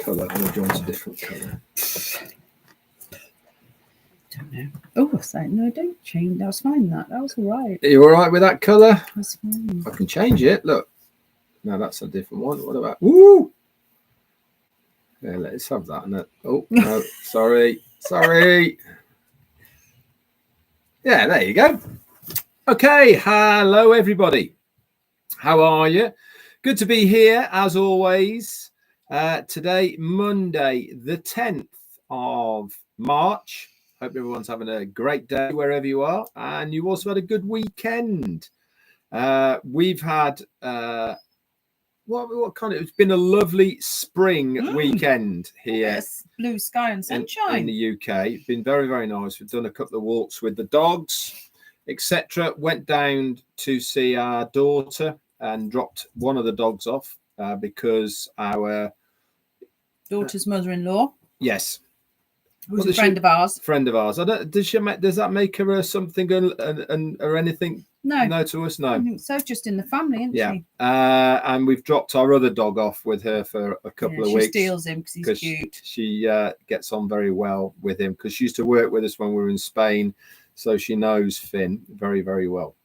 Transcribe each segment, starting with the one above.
colour, or do you want a different colour? Don't know. Oh, I say no, don't change. That was fine. That was all right. Are you all right with that colour? That's fine. I can change it. Look, no, that's a different one. What about? Woo! Yeah, let's have that. No. Oh no, sorry. Yeah, there you go. Okay, hello everybody. How are you? Good to be here as always. Today, Monday, the 10th of March. Hope everyone's having a great day wherever you are, and you also had a good weekend. We've had what kind of? It's been a lovely spring weekend here. Yes, blue sky and sunshine in the UK. It's been very, very nice. We've done a couple of walks with the dogs, etc. Went down to see our daughter and dropped one of the dogs off because our daughter's mother-in-law. Yes. Who's a friend of ours. Friend of ours. Does that make her something or anything? No to us? No. I think so. Just in the family, isn't she? And we've dropped our other dog off with her for a couple of weeks. She steals him because he's cute. She gets on very well with him because she used to work with us when we were in Spain. So she knows Finn very, very well.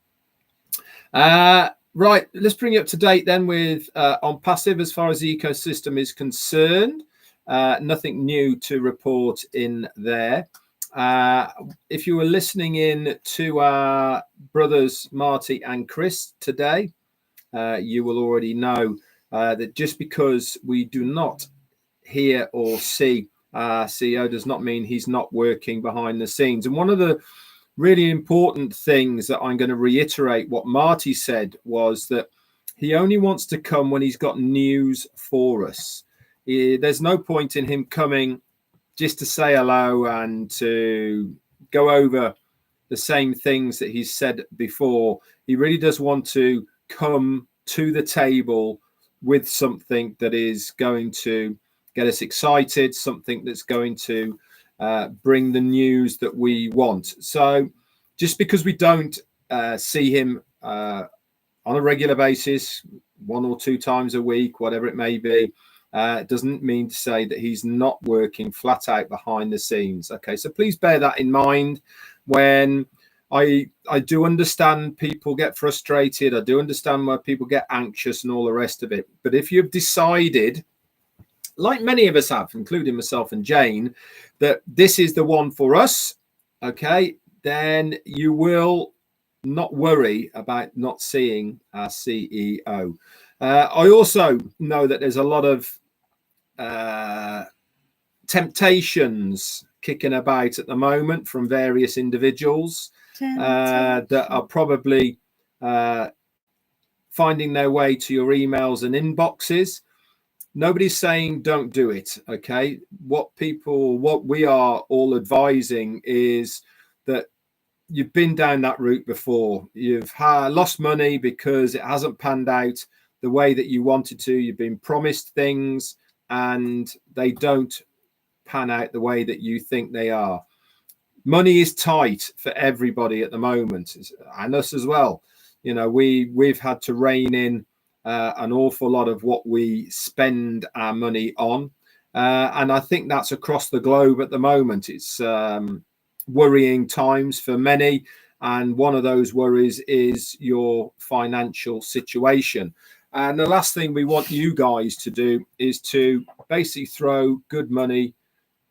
Right. Let's bring you up to date then with OnPassive as far as the ecosystem is concerned. Nothing new to report in there. If you were listening in to our brothers Marty and Chris today, you will already know that just because we do not hear or see our CEO does not mean he's not working behind the scenes. And one of the really important things that I'm going to reiterate what Marty said was that he only wants to come when he's got news for us. There's no point in him coming just to say hello and to go over the same things that he's said before. He really does want to come to the table with something that is going to get us excited, something that's going to bring the news that we want. So just because we don't see him on a regular basis, 1 or 2 times a week, whatever it may be, doesn't mean to say that he's not working flat out behind the scenes. Okay, so please bear that in mind. When I do understand people get frustrated, I do understand why people get anxious and all the rest of it. But if you've decided, like many of us have, including myself and Jane, that this is the one for us, okay, then you will not worry about not seeing our CEO. I also know that there's a lot of temptations kicking about at the moment from various individuals that are probably finding their way to your emails and inboxes. Nobody's saying don't do it. Okay, what we are all advising is that you've been down that route before. You've lost money because it hasn't panned out the way that you wanted to. You've been promised things and they don't pan out the way that you think they are. Money is tight for everybody at the moment, and us as well. You know, we've had to rein in an awful lot of what we spend our money on, and I think that's across the globe at the moment. It's worrying times for many, and one of those worries is your financial situation. And the last thing we want you guys to do is to basically throw good money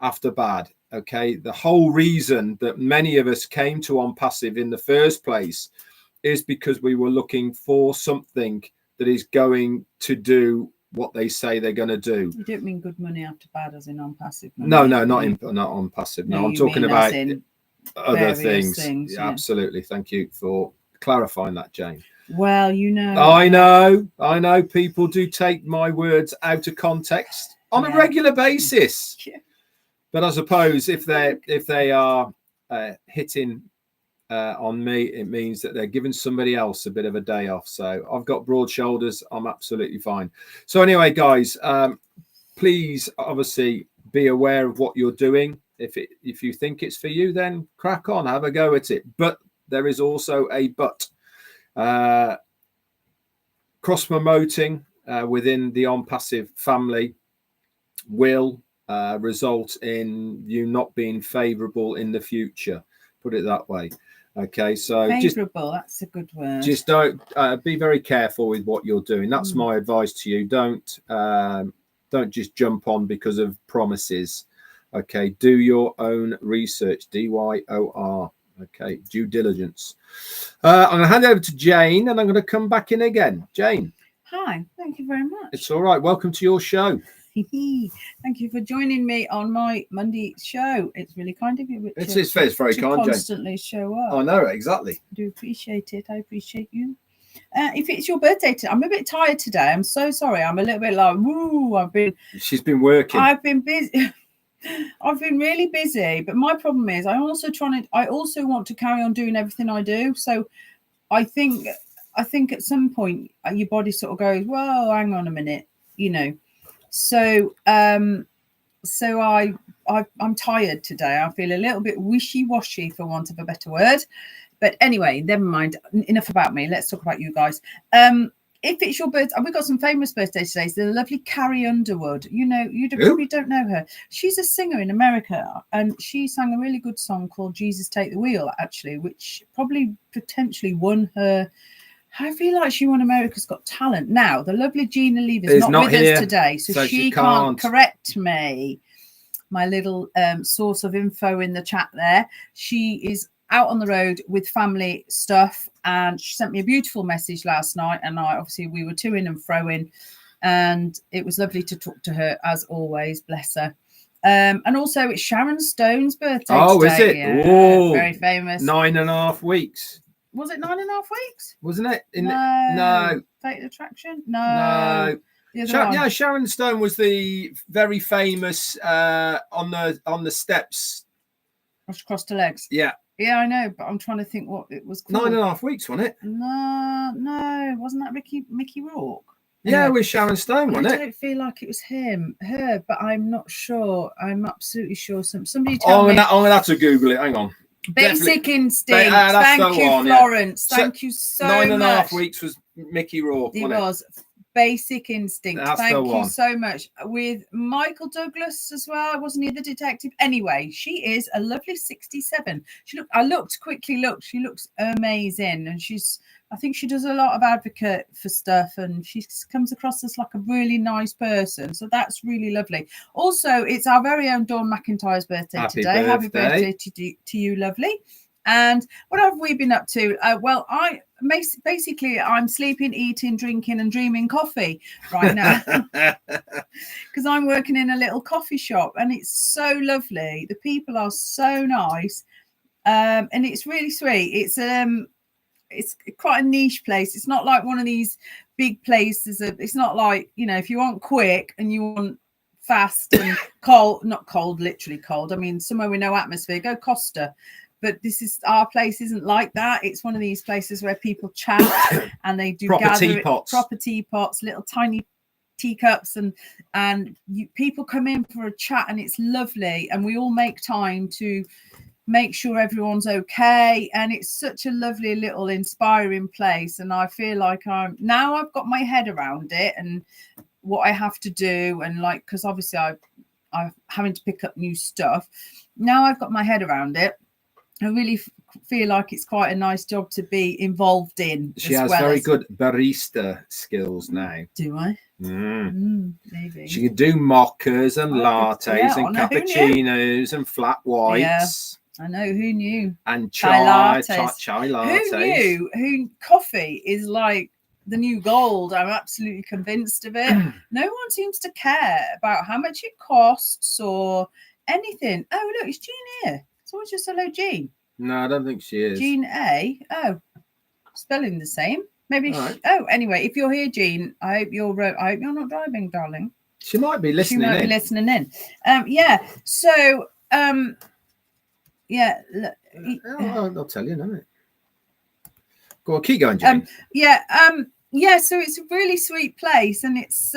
after bad. Okay, the whole reason that many of us came to OnPassive in the first place is because we were looking for something that is going to do what they say they're going to do. You don't mean good money after bad as in OnPassive money? No, not OnPassive. No, I'm talking about other things. Yeah. Absolutely. Thank you for clarifying that, Jane. Well, you know. I know people do take my words out of context on a regular basis. Yeah. But I suppose if they are hitting on me, it means that they're giving somebody else a bit of a day off. So I've got broad shoulders. I'm absolutely fine. So anyway, guys, please obviously be aware of what you're doing. If you think it's for you, then crack on, have a go at it. But there is also a but. Cross promoting within the OnPassive family will result in you not being favourable in the future. Put it that way. Okay, so favourable, that's a good word. Just don't be very careful with what you're doing. That's my advice to you. Don't just jump on because of promises. Okay, do your own research. DYOR. Okay, due diligence. I'm going to hand over to Jane, and I'm going to come back in again. Jane. Hi, thank you very much. It's all right. Welcome to your show. Thank you for joining me on my Monday show. It's really kind of you, Richard. It's very kind, Jane. Constantly show up. I know, exactly. I do appreciate it. I appreciate you. If it's your birthday today, I'm a bit tired today. I'm so sorry. I'm a little bit like, woo. She's been working. I've been busy. I've been really busy, but my problem is I also want to carry on doing everything I do. So I think at some point your body sort of goes, whoa, hang on a minute, you know. So I'm tired today. I feel a little bit wishy-washy, for want of a better word. But anyway, never mind. Enough about me. Let's talk about you guys. If it's your birthday, we've got some famous birthdays today. So the lovely Carrie Underwood. You know, probably don't know her. She's a singer in America, and she sang a really good song called "Jesus Take the Wheel," actually, which probably potentially won her. I feel like she won America's Got Talent. Now, the lovely Gina Lever's not with us today, so she can't correct me. My little source of info in the chat there. She is out on the road with family stuff, and she sent me a beautiful message last night, and we were to-ing and fro-ing, and it was lovely to talk to her, as always, bless her. And also, it's Sharon Stone's birthday today. Oh, is it? Yeah, oh, very famous. 9.5 weeks. Was it 9.5 weeks? Wasn't it? No. Fatal Attraction? No. Yeah, Sharon Stone was the very famous on the steps. Crossed her legs. Yeah. Yeah, I know, but I'm trying to think what it was called. 9.5 weeks, wasn't it? No. Wasn't that Mickey Rourke? Yeah, with Sharon Stone, wasn't it? I don't feel like it was her, but I'm not sure. I'm absolutely sure. Somebody tell me. I'm going to have to Google it. Hang on. Basic Instinct. Thank you, Florence. Yeah. Thank you so much. 9.5 weeks was Mickey Rourke. It was. Basic Instinct. Thank you so much. With Michael Douglas as well. Wasn't he the detective? Anyway, she is a lovely 67. She looks amazing, and I think she does a lot of advocate for stuff, and she comes across as like a really nice person. So that's really lovely. Also, it's our very own Dawn McIntyre's birthday today. Happy birthday to you, lovely. And what have we been up to? Well, I'm sleeping, eating, drinking, and dreaming coffee right now because I'm working in a little coffee shop, and it's so lovely. The people are so nice, and it's really sweet. It's quite a niche place. It's not like one of these big places. It's not like, you know, if you want quick and you want fast and cold, not cold, literally cold. I mean, somewhere with no atmosphere, go Costa. But our place isn't like that. It's one of these places where people chat and they do proper teapots, little tiny teacups, and people come in for a chat, and it's lovely. And we all make time to make sure everyone's okay. And it's such a lovely little inspiring place. And I feel like I've got my head around it and what I have to do. And like, because obviously I'm having to pick up new stuff. Now I've got my head around it. I really feel like it's quite a nice job to be involved in. She has very good barista skills now. Do I? Maybe. She can do mochas and lattes and cappuccinos and flat whites. Yeah, I know. Who knew? And chai lattes. Who knew? Coffee is like the new gold. I'm absolutely convinced of it. No one seems to care about how much it costs or anything. Oh, look, it's Jean here. Someone just hello, Jean. No, I don't think she is. Jean A. Oh, spelling the same. Maybe. Right. Anyway, if you're here, Jean, I hope you're not driving, darling. She might be listening. Be listening in. Yeah. So, yeah. I'll tell you in a minute. Go on, keep going, Jean. Yeah. So it's a really sweet place, and it's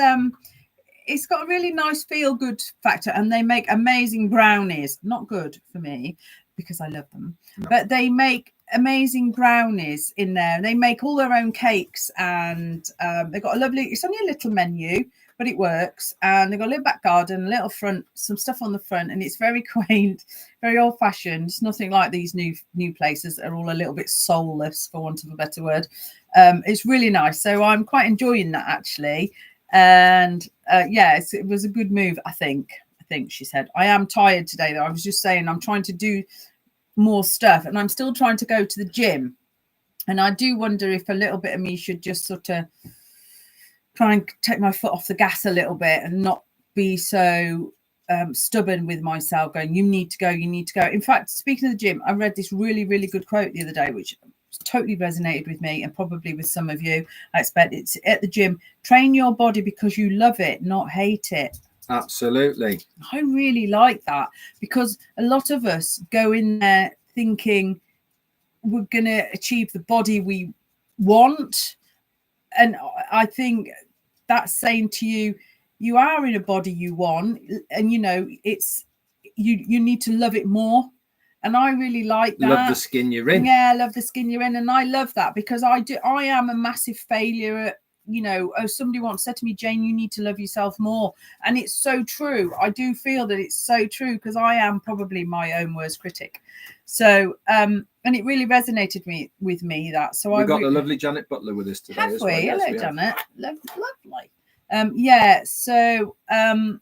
got a really nice feel-good factor, and they make amazing brownies. Not good for me because I love them, but they make amazing brownies in there. They make all their own cakes, and they've got it's only a little menu, but it works. And they've got a little back garden, a little front, some stuff on the front, and it's very quaint, very old fashioned. It's nothing like these new places that are all a little bit soulless, for want of a better word. It's really nice. So I'm quite enjoying that, actually. And it was a good move, I think, she said. I am tired today, though. I was just saying I'm trying to do more stuff, and I'm still trying to go to the gym. And I do wonder if a little bit of me should just sort of try and take my foot off the gas a little bit and not be so stubborn with myself, going, you need to go, you need to go. In fact, speaking of the gym, I read this really, really good quote the other day, which totally resonated with me and probably with some of you. I expect it's at the gym. Train your body because you love it, not hate it. Absolutely. I really like that, because a lot of us go in there thinking we're going to achieve the body we want. And I think that's saying to you, you are in a body you want, and it's you need to love it more. And I really like that. Love the skin you're in. Yeah, love the skin you're in. And I love that, because I am a massive failure at, somebody once said to me, Jane, you need to love yourself more. And it's so true. I do feel that it's so true, because I am probably my own worst critic. So, and it really resonated with me that. So we've got the lovely Janet Butler with us today. Have as we? well. Yes, hello, we Janet. Have. Lovely. So I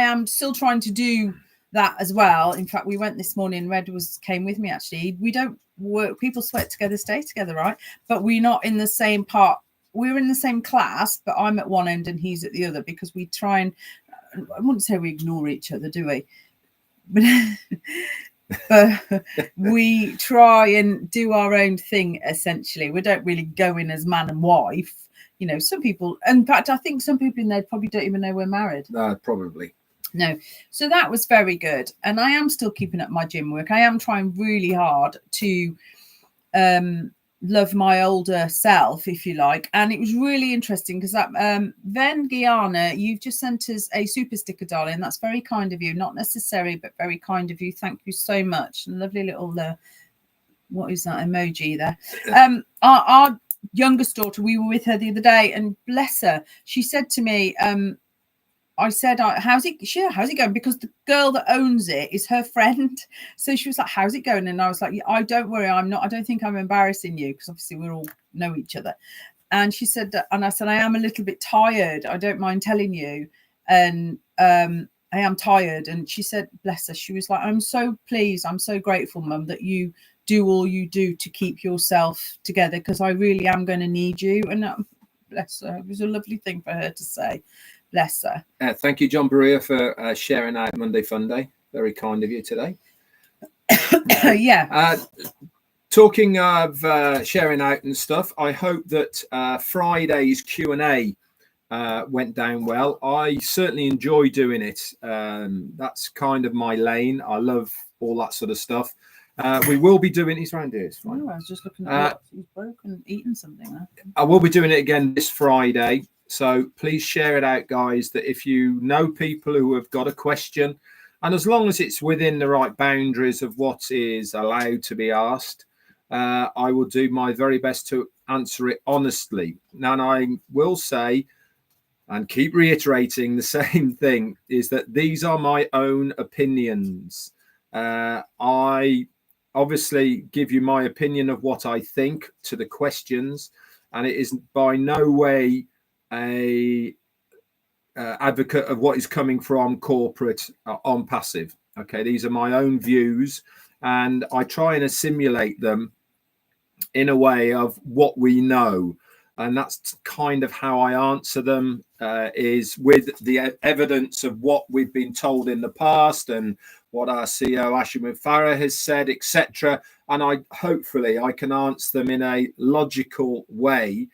am still trying to do that as well. In fact, we went this morning. Red came with me, actually. We don't work, people sweat together, stay together, right? But we're not in the same part. We're in the same class, but I'm at one end and he's at the other, because we try and, I wouldn't say we ignore each other, do we? But we try and do our own thing, essentially. We don't really go in as man and wife. Some people, in fact, I think some people in there probably don't even know we're married. Probably. No. So that was very good. And I am still keeping up my gym work. I am trying really hard to love my older self, if you like. And it was really interesting, because that Ven Guiana, you've just sent us a super sticker, darling. That's very kind of you. Not necessary, but very kind of you. Thank you so much. Lovely little what is that emoji there? Our youngest daughter, we were with her the other day, and bless her, she said to me, I said, how's it going? Because the girl that owns it is her friend. So she was like, how's it going? And I was like, I don't worry, I don't think I'm embarrassing you, because obviously we all know each other. And she said, and I said, I am a little bit tired. I don't mind telling you. And I am tired. And she said, bless her, she was like, I'm so pleased, I'm so grateful, Mum, that you do all you do to keep yourself together, because I really am going to need you. And bless her, it was a lovely thing for her to say. Bless her. Thank you, John Berea, for sharing out Monday Funday. Very kind of you today. Yeah. Talking of sharing out and stuff, I hope that Friday's Q&A went down well. I certainly enjoy doing it. That's kind of my lane. I love all that sort of stuff. We will be doing these round here. Oh, I was just looking at he's broken, eating something there. I will be doing it again this Friday. So please share it out, guys, that if you know people who have got a question, and as long as it's within the right boundaries of what is allowed to be asked, I will do my very best to answer it honestly. And I will say, and keep reiterating the same thing, is that these are my own opinions. I obviously give you my opinion of what I think to the questions, and it is by no way a advocate of what is coming from corporate OnPassive. Okay, these are my own views, and I try and assimilate them in a way of what we know, and that's kind of how I answer them, is with the evidence of what we've been told in the past and what our CEO Mufareh has said, etc. And hopefully I can answer them in a logical way,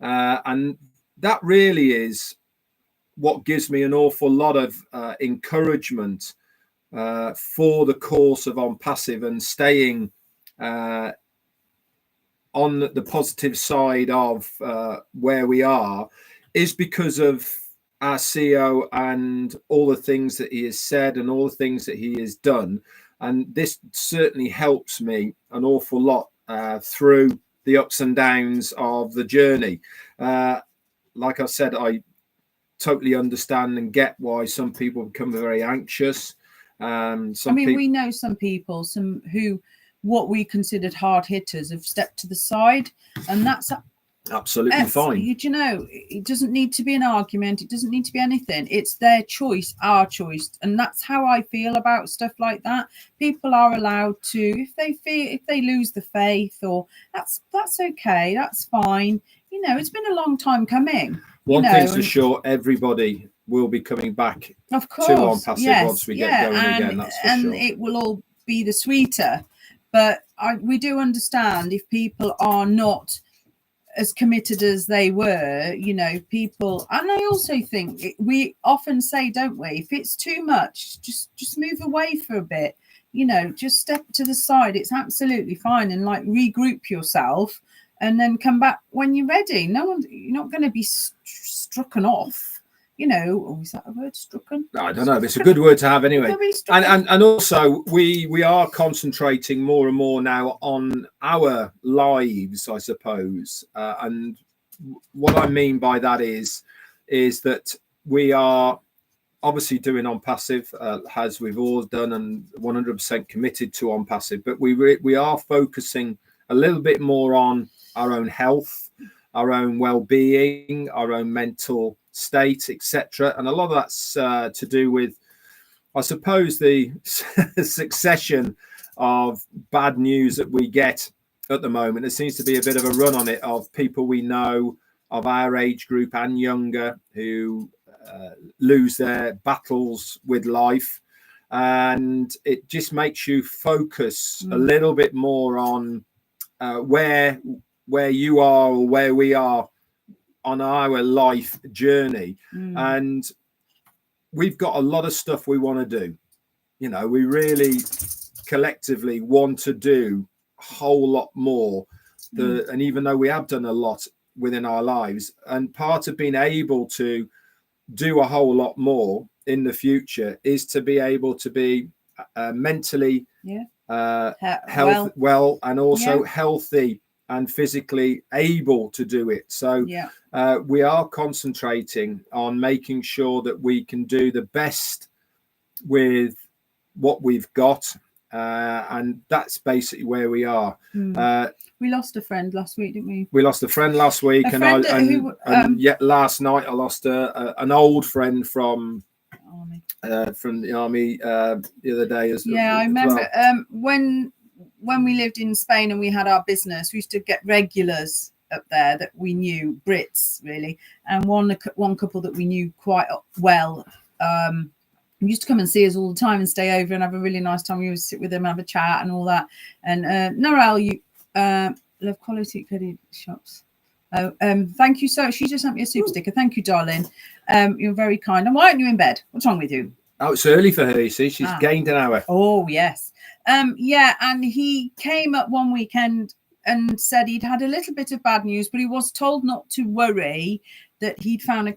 and that really is what gives me an awful lot of encouragement for the course of OnPassive and staying on the positive side of where we are, is because of our CEO and all the things that he has said and all the things that he has done. And this certainly helps me an awful lot through the ups and downs of the journey. like I said, I totally understand and get why some people become very anxious. We know some people, who what we considered hard hitters have stepped to the side, and that's absolutely fine. You know, it doesn't need to be an argument. It doesn't need to be anything. It's their choice, our choice, and that's how I feel about stuff like that. People are allowed to, if they lose the faith, or that's okay. That's fine. You know, it's been a long time coming. One thing's for sure, everybody will be coming back, of course, to OnPassive once we get going again. That's for sure. And it will all be the sweeter. But we do understand if people are not as committed as they were, you know, people. And I also think we often say, don't we, if it's too much, just move away for a bit. You know, just step to the side. It's absolutely fine, and like regroup yourself. And then come back when you're ready. You're not going to be strucken off, you know. Oh, is that a word, strucken? I don't know. It's a good word to have anyway. And also we are concentrating more and more now on our lives, I suppose. And what I mean by that is that we are obviously doing OnPassive, as we've always done, and 100% committed to OnPassive. But we are focusing a little bit more on our own health, our own well-being, our own mental state, etc. And a lot of that's to do with, I suppose, the succession of bad news that we get at the moment. There seems to be a bit of a run on it of people we know of our age group and younger who lose their battles with life. And it just makes you focus a little bit more on where you are or where we are on our life journey. And we've got a lot of stuff we want to do. You know, we really collectively want to do a whole lot more. And even though we have done a lot within our lives, and part of being able to do a whole lot more in the future is to be able to be mentally well, and also healthy and physically able to do it. So we are concentrating on making sure that we can do the best with what we've got, and that's basically where we are. We lost a friend last week, didn't we? We lost a friend last week, yet last night I lost an old friend from the army the other day. I remember when we lived in Spain and we had our business, we used to get regulars up there that we knew, Brits really, and one couple that we knew quite well. Used to come and see us all the time and stay over and have a really nice time. We would sit with them, have a chat and all that. And Narelle, you love quality credit shops. Thank you so much. She just sent me a super sticker. Thank you, darling. You're very kind. And why aren't you in bed? What's wrong with you? Oh, it's early for her, you see. She's gained an hour. Oh, yes. And he came up one weekend and said he'd had a little bit of bad news, but he was told not to worry, that he'd found a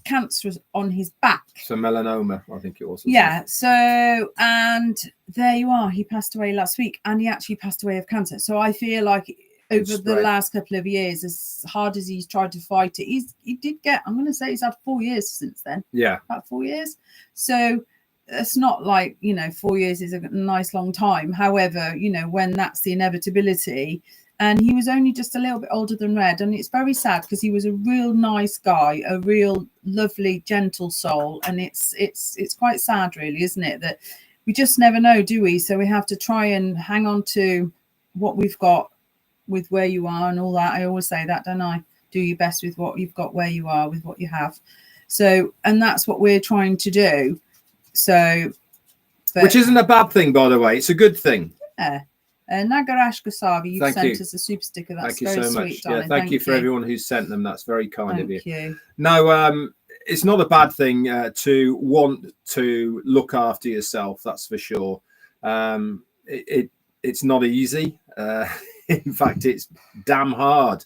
cancer on his back. So melanoma, I think it was. Yeah. So, and there you are. He passed away last week, and he actually passed away of cancer. So I feel like over the last couple of years, as hard as he's tried to fight it, he did get, I'm going to say he's had 4 years since then. Yeah. About 4 years. So it's not like, 4 years is a nice long time. However, when that's the inevitability, and he was only just a little bit older than Red, and it's very sad because he was a real nice guy, a real lovely, gentle soul, and it's quite sad, really, isn't it, that we just never know, do we? So we have to try and hang on to what we've got with where you are and all that. I always say that, don't I? Do your best with what you've got, where you are, with what you have. So, and that's what we're trying to do. So, which isn't a bad thing, by the way. It's a good thing. Yeah. Nagarash Gasavi, you've sent us a super sticker. That's very sweet, darling. Yeah, thank you for everyone who's sent them. That's very kind of you. Thank you. No, it's not a bad thing to want to look after yourself. That's for sure. It's not easy. In fact, it's damn hard,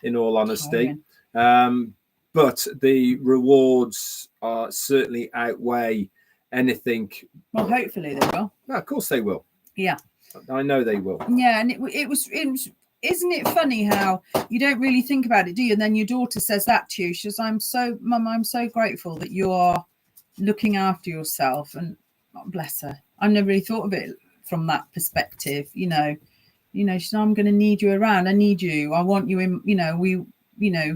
in all honesty. But the rewards are certainly outweigh anything. Well, hopefully they will. Yeah, of course they will. Yeah. I know they will. Yeah, and it was isn't it funny how you don't really think about it, do you? And then your daughter says that to you. She says, Mum, I'm so grateful that you are looking after yourself. And oh, bless her. I never really thought of it from that perspective. She said, I'm going to need you around. I need you. I want you in,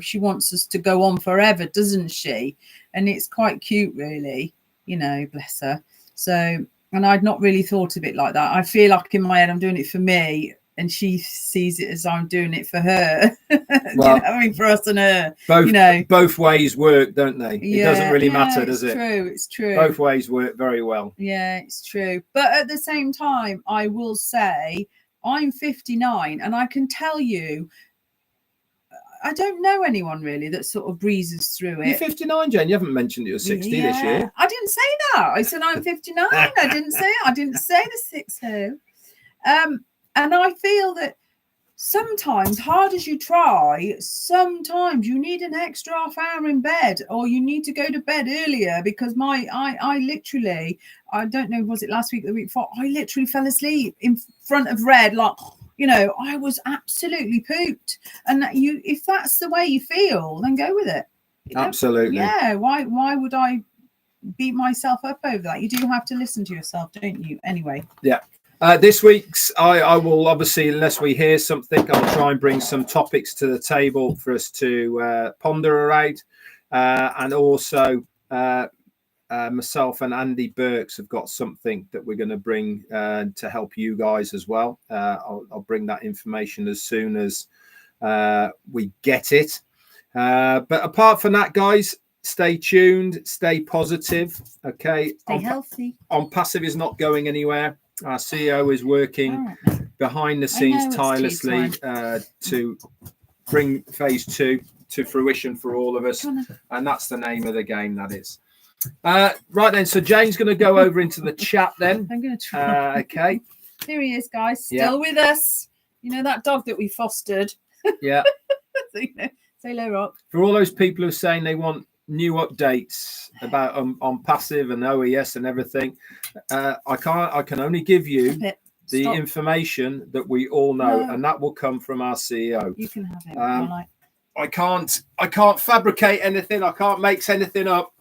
she wants us to go on forever, doesn't she? And it's quite cute, really, bless her. So, and I'd not really thought of it like that. I feel like in my head, I'm doing it for me, and she sees it as I'm doing it for her. Well, for us and her. Both ways work, don't they? It doesn't really matter, does it? It's true. Both ways work very well. Yeah, it's true. But at the same time, I will say I'm 59, and I can tell you, I don't know anyone really that sort of breezes through it. You're 59, Jane. You haven't mentioned that you're 60 this year. I didn't say that. I said I'm 59. I didn't say the 60. And I feel that sometimes, hard as you try, sometimes you need an extra half hour in bed, or you need to go to bed earlier, because I literally, I don't know, was it last week or the week before, I literally fell asleep in front of Red, like, I was absolutely pooped. And if that's the way you feel, then go with it. Absolutely. Yeah. Why would I beat myself up over that? You do have to listen to yourself, don't you? Anyway. Yeah. This week's, I will obviously, unless we hear something, I'll try and bring some topics to the table for us to ponder around. And also, myself and Andy Burks have got something that we're going to bring to help you guys as well. I'll bring that information as soon as we get it. But apart from that, guys, stay tuned, stay positive. Okay. Stay healthy. OnPassive is not going anywhere. Our CEO is working behind the scenes tirelessly to bring phase 2 to fruition for all of us. And that's the name of the game, that is. Right then, so Jane's going to go over into the chat then. I'm going to try. Okay. Here he is, guys. Still with us. That dog that we fostered. Yeah. Say hello, Rock. For all those people who are saying they want new updates about OnPassive and OES and everything, I can only give you the information that we all know, and that will come from our CEO. You can have it. I can't fabricate anything. I can't make anything up.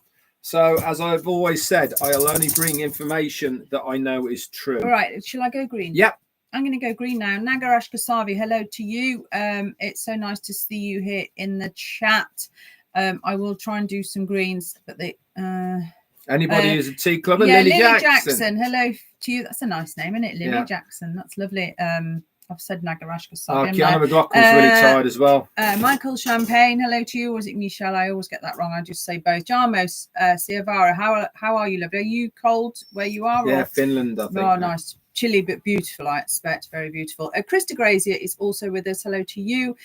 So, as I've always said, I'll only bring information that I know is true. All right. Shall I go green? Yep. I'm going to go green now. Nagarash Kasavi, hello to you. It's so nice to see you here in the chat. I will try and do some greens, but anybody who's a tea clubber, Lily Jackson. Hello to you. That's a nice name, isn't it? Lily Jackson. That's lovely. I've said Nagarash Kasavi. Kiana McLaughlin's really tired as well. Michael Champagne, hello to you. Or is it Michelle? I always get that wrong. I just say both. Jarmos Siavara, how are you, lovely? Are you cold where you are? Yeah, Finland, I think. Oh, nice. Chilly, but beautiful, I expect. Very beautiful. Krista Grazier is also with us. Hello to you.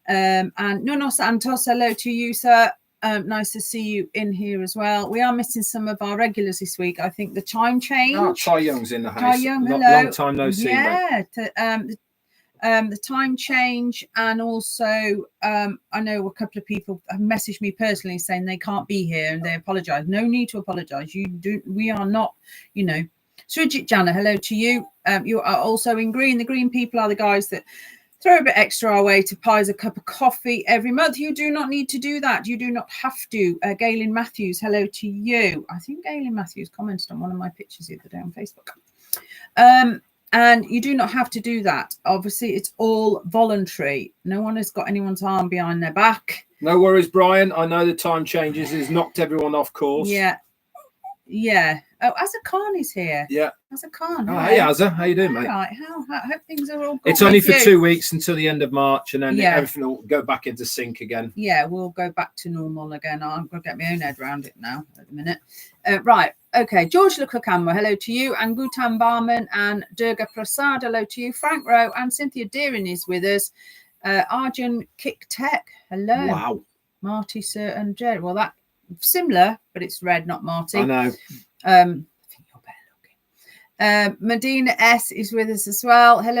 And Nuno Santos, hello to you, sir. Nice to see you in here as well. We are missing some of our regulars this week. I think the time change. Oh, Tai Young's in the house. Tai Young, hello. Long time no see. Yeah. The time change, and also I know a couple of people have messaged me personally saying they can't be here and they apologise. No need to apologise. We are not, Srijit Jana, hello to you. You are also in green. The green people are the guys that throw a bit extra our way to buy us a cup of coffee every month. You do not need to do that. You do not have to. Galen Matthews, hello to you. I think Galen Matthews commented on one of my pictures the other day on Facebook. And you do not have to do that. Obviously, it's all voluntary. No one has got anyone's arm behind their back. No worries, Brian. I know the time changes has knocked everyone off course. Yeah. Oh, Azza Khan is here. Yeah. Azza Khan. Oh, hey, Azza. How you doing, mate? Right. I hope things are all good. It's only for 2 weeks until the end of March, and then everything will go back into sync again. Yeah, we'll go back to normal again. I'm going to get my own head around it now at the minute. Right. Okay. George Lukakamwa, hello to you. And Gutam Barman and Durga Prasad, hello to you. Frank Rowe and Cynthia Deering is with us. Arjun Kick Tech, hello. Wow. Marty, Sir, and Jed. Well, that's similar, but it's red, not Marty. I know. I think you're better looking. Medina S is with us as well. Hello.